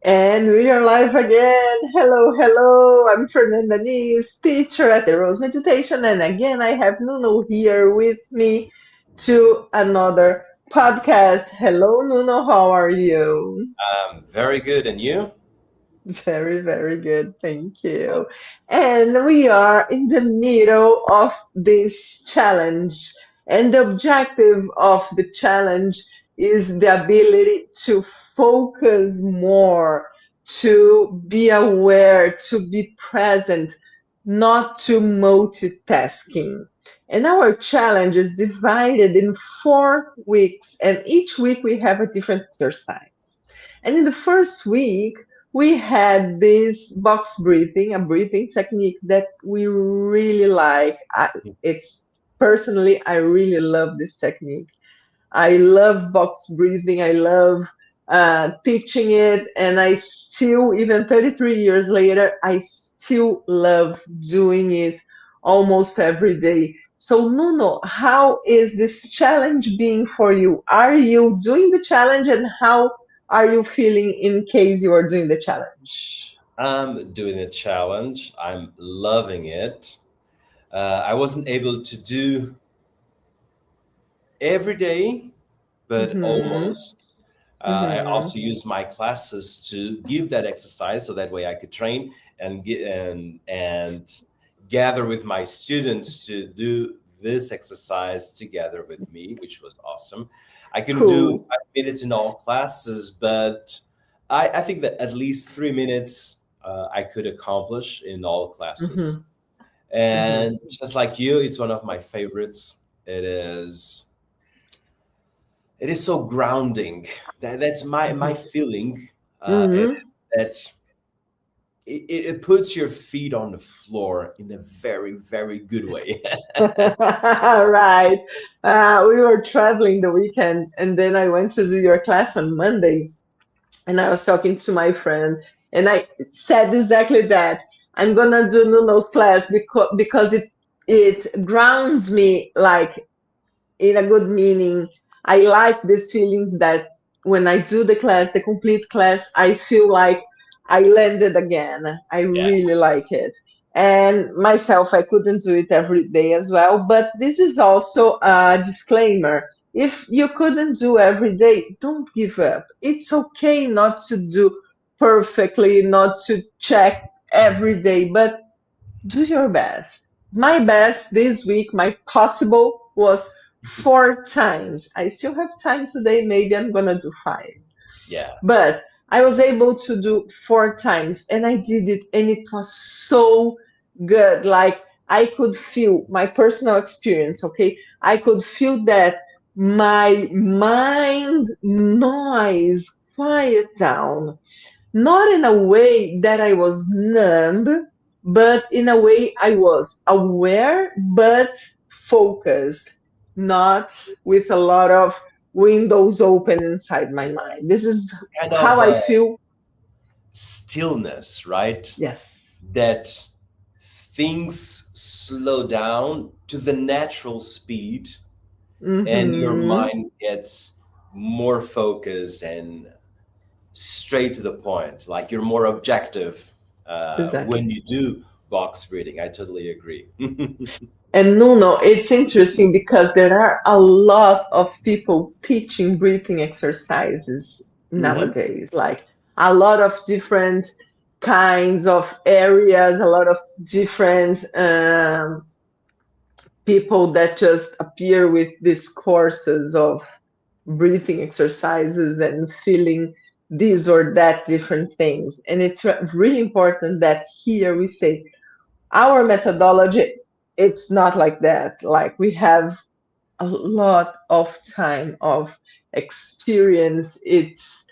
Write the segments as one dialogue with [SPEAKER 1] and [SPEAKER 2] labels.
[SPEAKER 1] And we are live again. Hello, hello. I'm Fernanda Nis, teacher at the Rose Meditation. And again, I have Nuno here with me to another podcast. Hello, Nuno. How are you?
[SPEAKER 2] Very good. And you?
[SPEAKER 1] Very, very good. Thank you. And we are in the middle of this challenge. And the objective of the challenge is the ability to focus more, to be aware, to be present, not to multitasking. And our challenge is divided in 4 weeks, and each week we have a different exercise. And in the first week, we had this box breathing, a breathing technique that we really like. It's personally, I really love this technique. I love box breathing. I love teaching it. And I still, even 33 years later, I still love doing it almost every day. So, Nuno, how is this challenge being for you? Are you doing the challenge, and how are you feeling in case you are doing the challenge?
[SPEAKER 2] I'm doing a challenge. I'm loving it. I wasn't able to do every day, but
[SPEAKER 1] Mm-hmm.
[SPEAKER 2] almost. I
[SPEAKER 1] Mm-hmm.
[SPEAKER 2] also use my classes to give that exercise, so that way I could train and gather with my students to do this exercise together with me, which was awesome. I couldn't do
[SPEAKER 1] Cool.
[SPEAKER 2] 5 minutes in all classes, but I think that at least 3 minutes I could accomplish in all classes.
[SPEAKER 1] Mm-hmm.
[SPEAKER 2] And
[SPEAKER 1] Mm-hmm.
[SPEAKER 2] just like you, it's one of my favorites. It is so grounding. That's my
[SPEAKER 1] Mm-hmm.
[SPEAKER 2] feeling. It
[SPEAKER 1] Mm-hmm.
[SPEAKER 2] is that it puts your feet on the floor in a very, very good way.
[SPEAKER 1] Right. We were traveling the weekend, and then I went to do your class on Monday, and I was talking to my friend, and I said exactly that. I'm gonna do Nuno's class because it grounds me, like, in a good meaning. I like this feeling that when I do the class, the complete class, I feel like I landed again. I
[SPEAKER 2] Yeah,
[SPEAKER 1] really like it. And myself, I couldn't do it every day as well. But this is also a disclaimer. If you couldn't do every day, don't give up. It's okay not to do perfectly, not to check every day, but do your best. My best this week, my possible was 4 times. I still have time today. Maybe I'm going to do five.
[SPEAKER 2] yeah,
[SPEAKER 1] But I was able to do 4 times, and I did it, and it was so good. Like, I could feel my personal experience, okay? I could feel that my mind noise quiet down, not in a way that I was numb, but in a way I was aware but focused, not with a lot of windows open inside my mind. This is
[SPEAKER 2] it's kind
[SPEAKER 1] how
[SPEAKER 2] of
[SPEAKER 1] I
[SPEAKER 2] a
[SPEAKER 1] feel.
[SPEAKER 2] stillness, right?
[SPEAKER 1] Yes.
[SPEAKER 2] That things slow down to the natural speed, and your
[SPEAKER 1] Mm-hmm.
[SPEAKER 2] mind gets more focused and straight to the point. Like you're more objective when
[SPEAKER 1] Exactly.
[SPEAKER 2] you do box breathing. I totally agree.
[SPEAKER 1] And Nuno, it's interesting because there are a lot of people teaching breathing exercises
[SPEAKER 2] Hmm.
[SPEAKER 1] nowadays, like a lot of different kinds of areas, a lot of different people that just appear with these courses of breathing exercises and feeling these or that different things. And it's really important that here we say our methodology, it's not like that. Like, we have a lot of time of experience. It's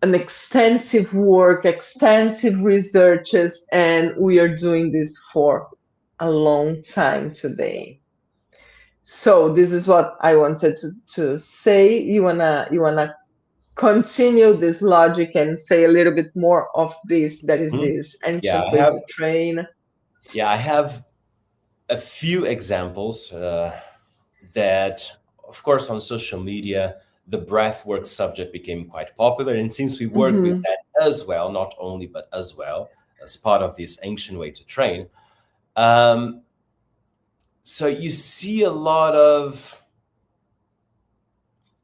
[SPEAKER 1] an extensive work, extensive researches, and we are doing this for a long time today. So this is what I wanted to say. You wanna continue this logic and say a little bit more of this, that is
[SPEAKER 2] Hmm.
[SPEAKER 1] this
[SPEAKER 2] Yeah,
[SPEAKER 1] ancient
[SPEAKER 2] I
[SPEAKER 1] way to
[SPEAKER 2] have.
[SPEAKER 1] train.
[SPEAKER 2] Yeah, I have a few examples that, of course, on social media the breathwork subject became quite popular. And since we work with
[SPEAKER 1] Mm-hmm.
[SPEAKER 2] that as well, not only, but as well, as part of this ancient way to train, um, so you see a lot of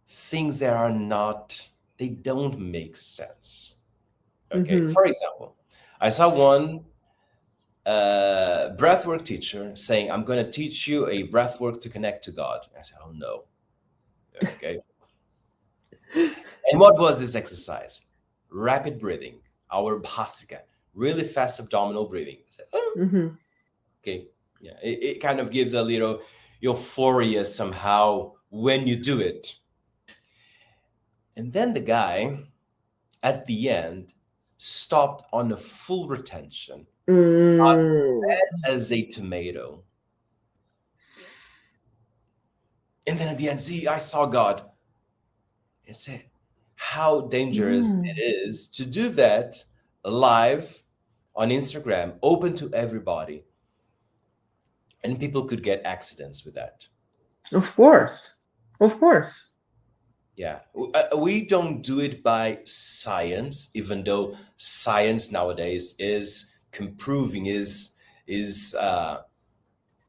[SPEAKER 2] things that are not, they don't make sense. Okay,
[SPEAKER 1] Mm-hmm.
[SPEAKER 2] for example, I saw one breathwork teacher saying, I'm going to teach you a breathwork to connect to God. I said, oh no. Okay. And what was this exercise? Rapid breathing, our bhasika, really fast abdominal breathing. I said, oh,
[SPEAKER 1] Mm-hmm.
[SPEAKER 2] okay. Yeah, it kind of gives a little euphoria somehow when you do it. And then the guy at the end stopped on a full retention,
[SPEAKER 1] Mm.
[SPEAKER 2] as a tomato. And then at the end, see, I saw God and said, how dangerous it
[SPEAKER 1] Mm.
[SPEAKER 2] is to do that live on Instagram, open to everybody. And people could get accidents with that.
[SPEAKER 1] Of course. Of course.
[SPEAKER 2] Yeah. We don't do it by science, even though science nowadays is comproving, is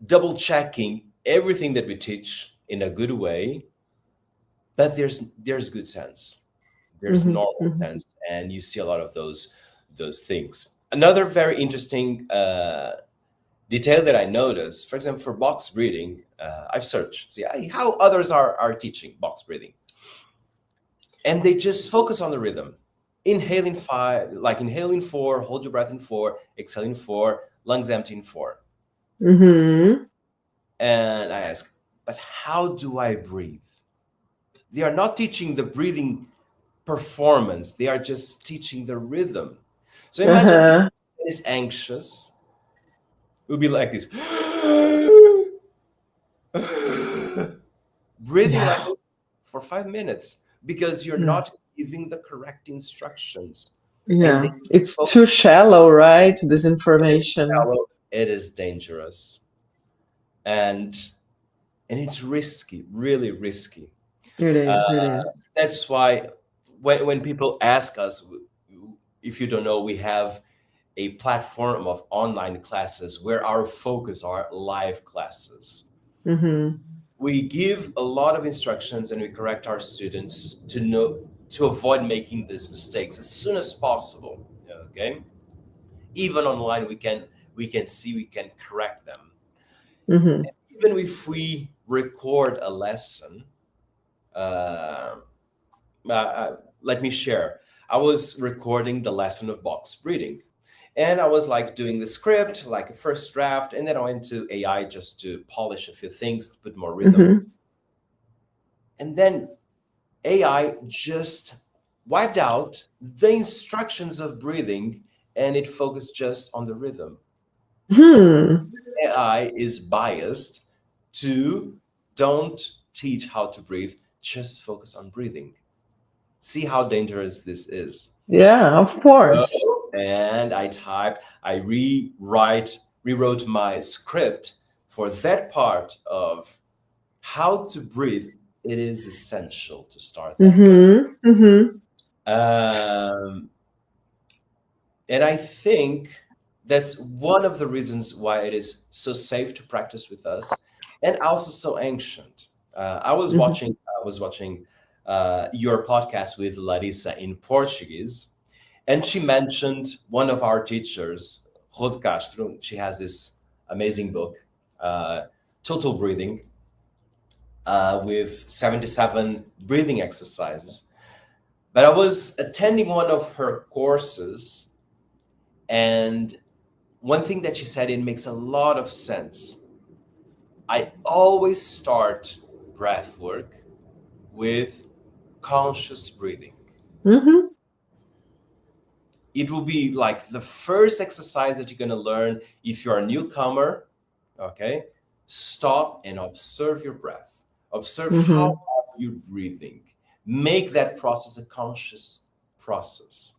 [SPEAKER 2] double checking everything that we teach in a good way. But there's good sense, there's
[SPEAKER 1] Mm-hmm.
[SPEAKER 2] normal
[SPEAKER 1] Mm-hmm.
[SPEAKER 2] sense, and you see a lot of those things. Another very interesting detail that I noticed, for example, for box breathing, I've searched, see how others are teaching box breathing, and they just focus on the rhythm. Inhaling five, like inhaling four, hold your breath in four, exhaling four, lungs empty in four.
[SPEAKER 1] Mm-hmm.
[SPEAKER 2] And I ask, but how do I breathe? They are not teaching the breathing performance, they are just teaching the rhythm. So imagine
[SPEAKER 1] Uh-huh.
[SPEAKER 2] is anxious, it would be like this. Breathing like
[SPEAKER 1] Yeah.
[SPEAKER 2] this for 5 minutes because you're
[SPEAKER 1] Yeah.
[SPEAKER 2] not giving the correct instructions. And they
[SPEAKER 1] Yeah. It's
[SPEAKER 2] focus,
[SPEAKER 1] too shallow, right? This
[SPEAKER 2] it is
[SPEAKER 1] information.
[SPEAKER 2] shallow, it is dangerous, and it's risky, really risky.
[SPEAKER 1] It
[SPEAKER 2] Uh,
[SPEAKER 1] is. It is.
[SPEAKER 2] that's why when people ask us, if you don't know, we have a platform of online classes where our focus are live classes.
[SPEAKER 1] Mm-hmm.
[SPEAKER 2] We give a lot of instructions and we correct our students to know to avoid making these mistakes as soon as possible. Okay, even online we can see, we can correct them.
[SPEAKER 1] Mm-hmm.
[SPEAKER 2] Even if we record a lesson, uh, let me share. I was recording the lesson of box breathing, and I was like doing the script, like a first draft, and then I went to AI just to polish a few things, to put more rhythm.
[SPEAKER 1] Mm-hmm.
[SPEAKER 2] And then AI just wiped out the instructions of breathing and it focused just on the rhythm.
[SPEAKER 1] Hmm.
[SPEAKER 2] AI is biased to don't teach how to breathe, just focus on breathing. See how dangerous this is.
[SPEAKER 1] Yeah, of course.
[SPEAKER 2] And I rewrote my script for that part of how to breathe. It is essential to start that way.
[SPEAKER 1] Mm-hmm. Mm-hmm.
[SPEAKER 2] Um, and I think that's one of the reasons why it is so safe to practice with us, and also so ancient.
[SPEAKER 1] Mm-hmm.
[SPEAKER 2] I was watching your podcast with Larissa in Portuguese, and she mentioned one of our teachers, Rod Castro. She has this amazing book, uh, Total Breathing, with 77 breathing exercises. But I was attending one of her courses, and one thing that she said, it makes a lot of sense. I always start breath work with conscious breathing.
[SPEAKER 1] Mm-hmm.
[SPEAKER 2] It will be like the first exercise that you're going to learn if you're a newcomer. Okay, stop and observe your breath, observe how
[SPEAKER 1] Mm-hmm.
[SPEAKER 2] are you breathing, make that process a conscious process,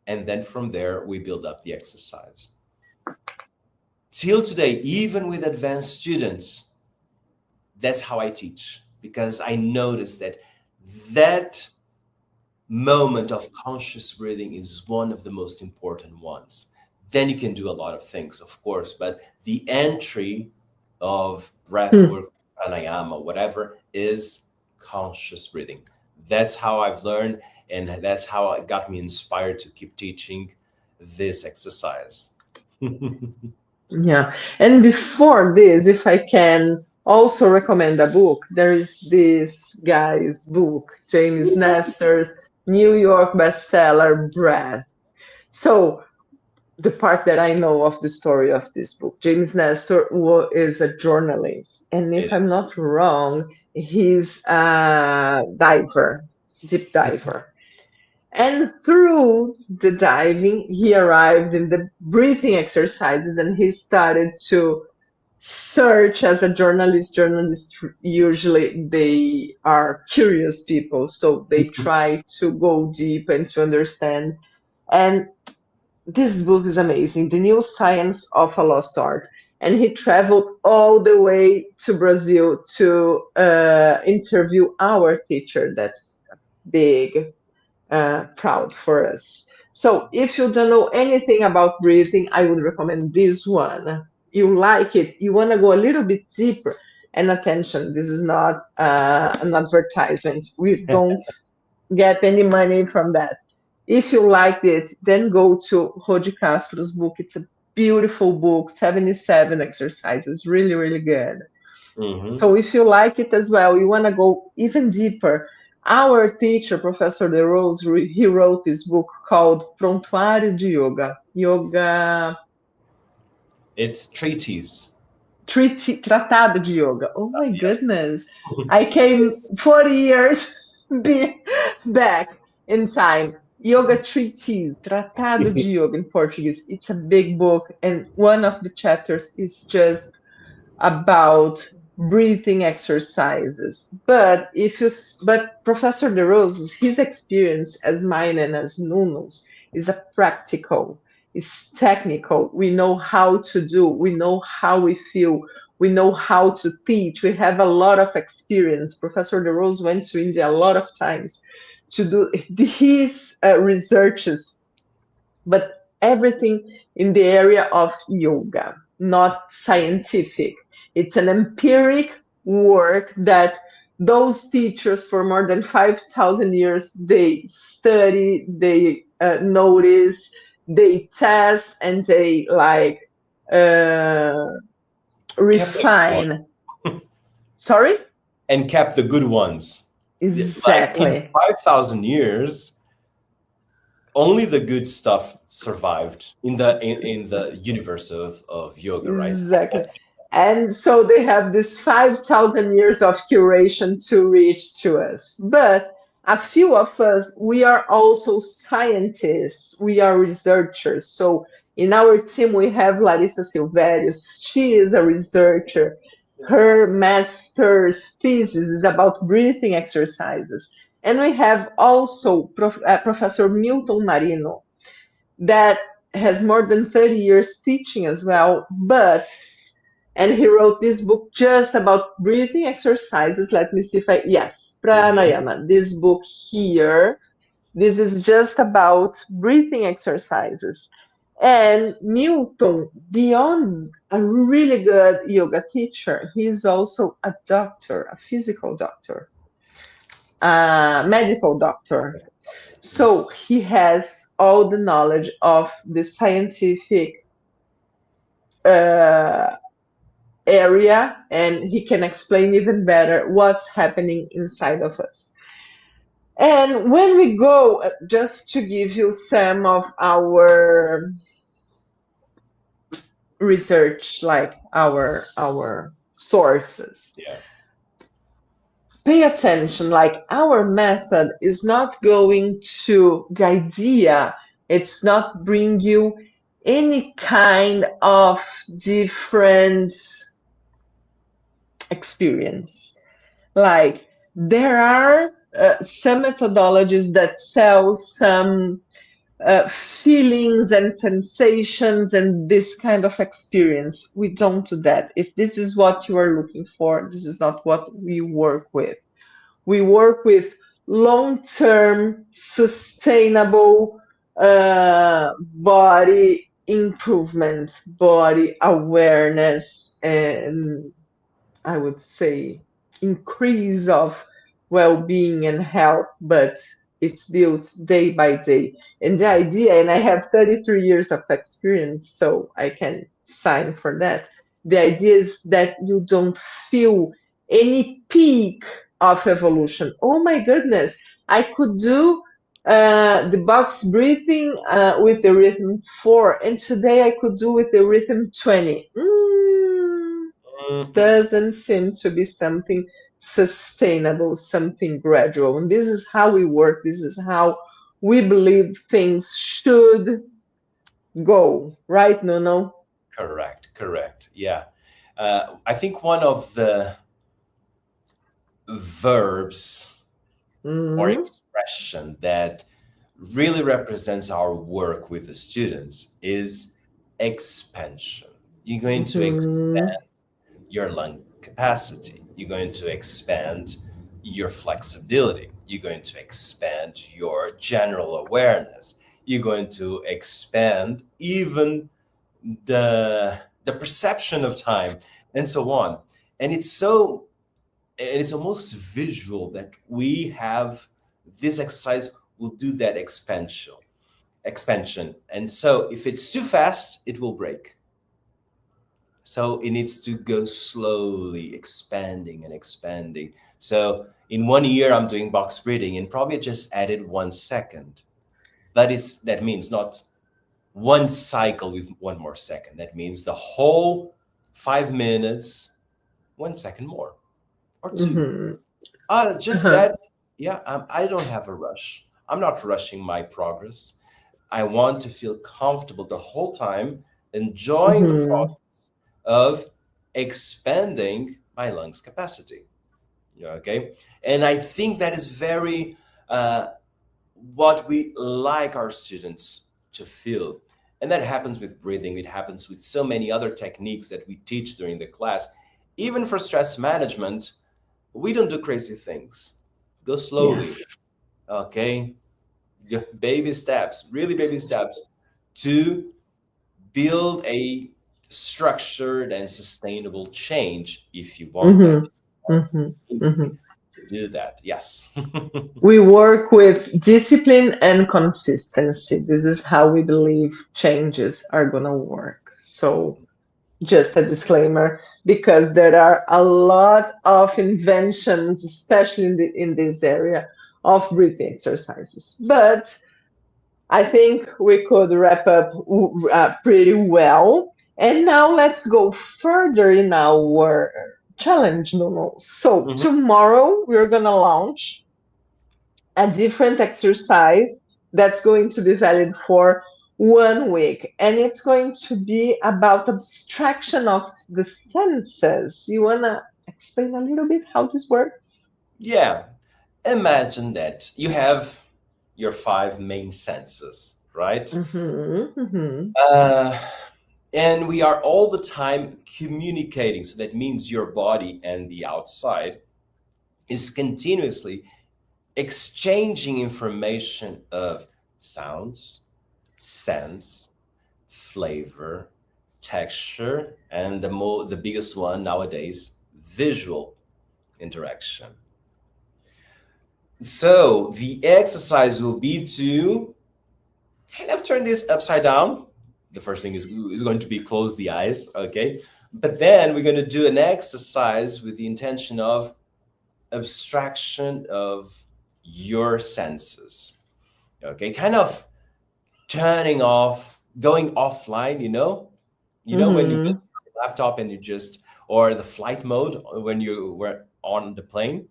[SPEAKER 2] and then from there we build up the exercise. Till today, even with advanced students, that's how I teach, because I noticed that That moment of conscious breathing is one of the most important ones. Then you can do a lot of things, of course, but the entry of breath
[SPEAKER 1] Hmm.
[SPEAKER 2] work, pranayama, whatever, is conscious breathing. That's how I've learned, and that's how it got me inspired to keep teaching this exercise.
[SPEAKER 1] Yeah. And before this, if I can also recommend a book, there is this guy's book, James Nestor's New York bestseller, Breath. So, the part that I know of the story of this book, James Nestor is a journalist. And if
[SPEAKER 2] It
[SPEAKER 1] I'm
[SPEAKER 2] is.
[SPEAKER 1] not wrong, he's a diver, deep diver. And through the diving, he arrived in the breathing exercises and he started to search as a journalist. Journalists usually they are curious people, so they try to go deep and to understand. And this book is amazing, The New Science of a Lost Art. And he traveled all the way to Brazil to interview our teacher. That's big proud for us. So if you don't know anything about breathing, I would recommend this one. You like it, you want to go a little bit deeper. And attention, this is not an advertisement. We don't get any money from that. If you liked it, then go to Rodi Castro's book. It's a beautiful book, 77 exercises, really, really good.
[SPEAKER 2] Mhm.
[SPEAKER 1] So if you like it as well, you want to go even deeper. Our teacher, Professor De Rose, he wrote this book called Prontuário de Yoga. Yoga
[SPEAKER 2] It's treatise.
[SPEAKER 1] Tratado de Yoga. Oh my
[SPEAKER 2] Yes.
[SPEAKER 1] goodness. I came 40 years back in time. Yoga treatise, Tratado de Yoga in Portuguese. It's a big book, and one of the chapters is just about breathing exercises. But Professor De Rose, his experience as mine and as Nuno's is a practical, is technical. We know how to do, we know how we feel, we know how to teach. We have a lot of experience. Professor De Rose went to India a lot of times to do his researches, but everything in the area of yoga, not scientific. It's an empiric work that those teachers for more than 5,000 years, they study, they notice, they test, and they like uh,
[SPEAKER 2] Kept the good ones.
[SPEAKER 1] refine. Sorry?
[SPEAKER 2] And kept the good ones. Like in
[SPEAKER 1] Exactly.
[SPEAKER 2] 5,000 years, only the good stuff survived in the universe of yoga, right?
[SPEAKER 1] Exactly. And so they have this 5,000 years of curation to reach to us. But a few of us, we are also scientists, we are researchers. So in our team, we have Larissa Silverius. She is a researcher. Her master's thesis is about breathing exercises. And we have also Professor Milton Marino, that has more than 30 years teaching as well, but and he wrote this book just about breathing exercises. Let me see if I yes,
[SPEAKER 2] Mhm.
[SPEAKER 1] Pranayama. This book here, this is just about breathing exercises. And Newton, beyond a really good yoga teacher, he's also a doctor, a physical doctor, a medical doctor. So he has all the knowledge of the scientific uh, area, and he can explain even better what's happening inside of us. And when we go, just to give you some of our research, like our sources,
[SPEAKER 2] Yeah.
[SPEAKER 1] pay attention. Like our method is not going to the idea. It's not bring you any kind of different experience. Like there are some methodologies that sell some feelings and sensations and this kind of experience. We don't do that. If this is what you are looking for, this is not what we work with. We work with long-term sustainable body improvement, body awareness, and I would say increase of well-being and health, but it's built day by day. And the idea, and I have 33 years of experience, so I can sign for that. The idea is that you don't feel any peak of evolution. Oh my goodness, I could do the box breathing with the rhythm 4, and today I could do with the rhythm 20.
[SPEAKER 2] Mhm.
[SPEAKER 1] Doesn't seem to be something sustainable, something gradual. And this is how we work. This is how we believe things should go. Right, Nuno?
[SPEAKER 2] Correct, correct. Yeah. I think one of the verbs or
[SPEAKER 1] Mm-hmm.
[SPEAKER 2] expression that really represents our work with the students is expansion. You're going to
[SPEAKER 1] Mm-hmm.
[SPEAKER 2] expand your lung capacity. You're going to expand your flexibility. You're going to expand your general awareness. You're going to expand even the perception of time and so on. And it's almost visual that we have this exercise will do that expansion. And so if it's too fast, it will break. So it needs to go slowly expanding and expanding. So in 1 year, I'm doing box breathing and probably just added 1 second. But that means not one cycle with 1 more second. That means the whole 5 minutes, 1 second more or two.
[SPEAKER 1] Mm-hmm.
[SPEAKER 2] Just
[SPEAKER 1] Uh-huh.
[SPEAKER 2] that. Yeah, I don't have a rush. I'm not rushing my progress. I want to feel comfortable the whole time, enjoying the
[SPEAKER 1] Mm-hmm.
[SPEAKER 2] process of expanding my lungs capacity. Yeah, okay. And I think that is very what we like our students to feel. And that happens with breathing, it happens with so many other techniques that we teach during the class. Even for stress management, we don't do crazy things. Go slowly,
[SPEAKER 1] Yes.
[SPEAKER 2] okay? Baby steps, really baby steps to build a structured and sustainable change if you want
[SPEAKER 1] Mm-hmm.
[SPEAKER 2] that.
[SPEAKER 1] Mm-hmm. Mm-hmm.
[SPEAKER 2] To do that, yes.
[SPEAKER 1] We work with discipline and consistency. This is how we believe changes are going to work. So, just a disclaimer, because there are a lot of inventions, especially in this area of breathing exercises. But I think we could wrap up pretty well. And now let's go further in our challenge, Nuno. So
[SPEAKER 2] Mhm.
[SPEAKER 1] tomorrow we're going to launch a different exercise that's going to be valid for 1 week, and it's going to be about abstraction of the senses. You want to explain a little bit how this works?
[SPEAKER 2] Yeah, imagine that you have your five main senses, right?
[SPEAKER 1] Mm-hmm, mm-hmm,
[SPEAKER 2] Uh, and we are all the time communicating. So that means your body and the outside is continuously exchanging information of sounds, sense, flavor, texture, and the biggest one nowadays, visual interaction. So the exercise will be to kind of turn this upside down. The first thing is going to be close the eyes, okay? But then we're going to do an exercise with the intention of abstraction of your senses, okay? Kind of turning off, going offline, when you get
[SPEAKER 1] mm-hmm,
[SPEAKER 2] your laptop and you just, or the flight mode when you were on the plane,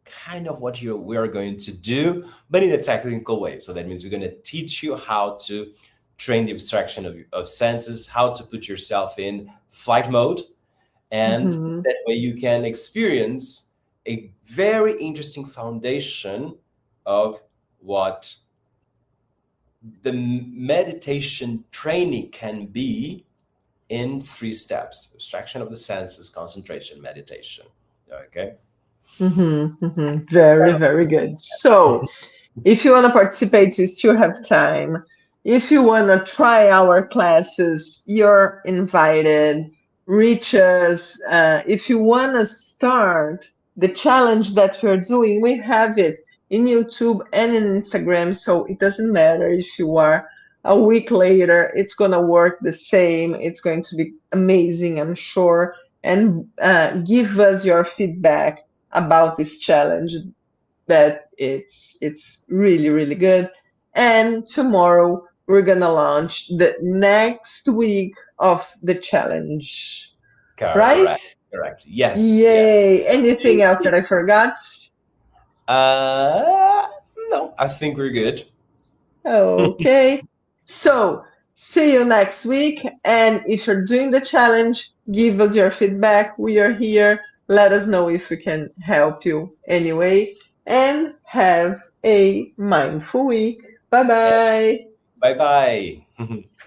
[SPEAKER 2] kind of what we are going to do, but in a technical way. So that means we're going to teach you how to train the abstraction of senses, how to put yourself in flight mode, and
[SPEAKER 1] mm-hmm,
[SPEAKER 2] that way you can experience a very interesting foundation of what the meditation training can be in 3 steps: abstraction of the senses, concentration, meditation. Okay.
[SPEAKER 1] Very, very good. So, if you want to participate, you still have time. If you want to try our classes, you're invited. Reach us. If you want to start the challenge that we're doing, we have it in YouTube and in Instagram. So it doesn't matter if you are a week later, it's going to work the same. It's going to be amazing, I'm sure. And give us your feedback about this challenge that it's really really good. And tomorrow we're gonna launch the next week of the challenge, right?
[SPEAKER 2] Correct. Correct. Yes. Yes.
[SPEAKER 1] Yay. Anything else that I forgot?
[SPEAKER 2] Uh, no, I think we're good.
[SPEAKER 1] Okay, so see you next week, and if you're doing the challenge, give us your feedback. We are here. Let us know if we can help you anyway, and have a mindful week. Bye bye.
[SPEAKER 2] Bye bye.